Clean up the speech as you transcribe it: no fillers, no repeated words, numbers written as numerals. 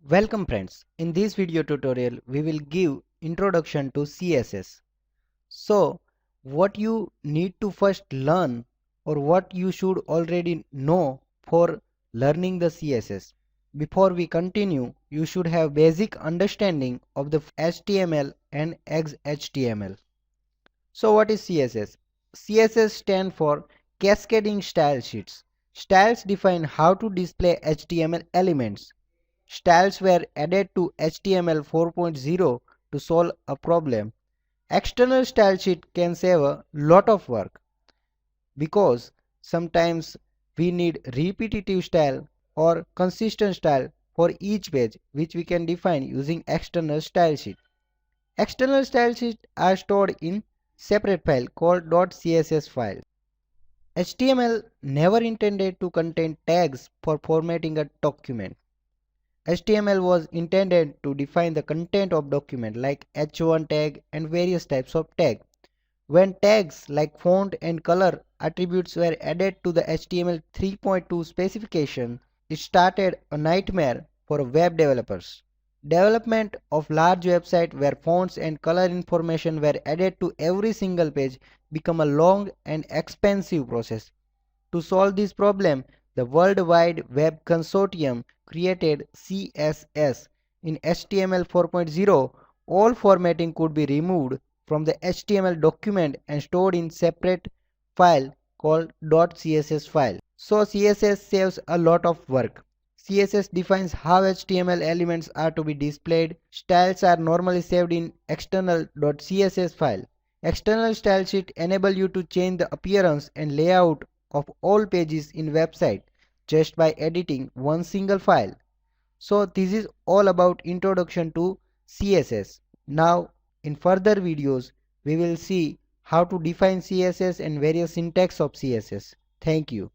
Welcome friends. In this video tutorial we will give introduction to CSS. So what you need to first learn or what you should already know for learning the CSS. Before we continue, you should have basic understanding of the HTML and XHTML. So what is CSS? CSS stand for Cascading Style Sheets. Styles define how to display HTML elements. Styles were added to HTML 4.0 to solve a problem. External style sheet can save a lot of work because sometimes we need repetitive style or consistent style for each page, which we can define using external style sheet. External style sheets are stored in separate file called .css file. HTML never intended to contain tags for formatting a document. HTML was intended to define the content of document like h1 tag and various types of tag. When tags like font and color attributes were added to the HTML 3.2 specification, it started a nightmare for web developers. Development of large websites where fonts and color information were added to every single page became a long and expensive process. To solve this problem, the World Wide Web Consortium created CSS. In HTML 4.0, all formatting could be removed from the HTML document and stored in separate file called .css file. So CSS saves a lot of work. CSS defines how HTML elements are to be displayed. Styles are normally saved in external .css file. External style sheet enable you to change the appearance and layout of all pages in website just by editing one single file. So this is all about introduction to CSS. Now in further videos we will see how to define CSS and various syntax of CSS. Thank you.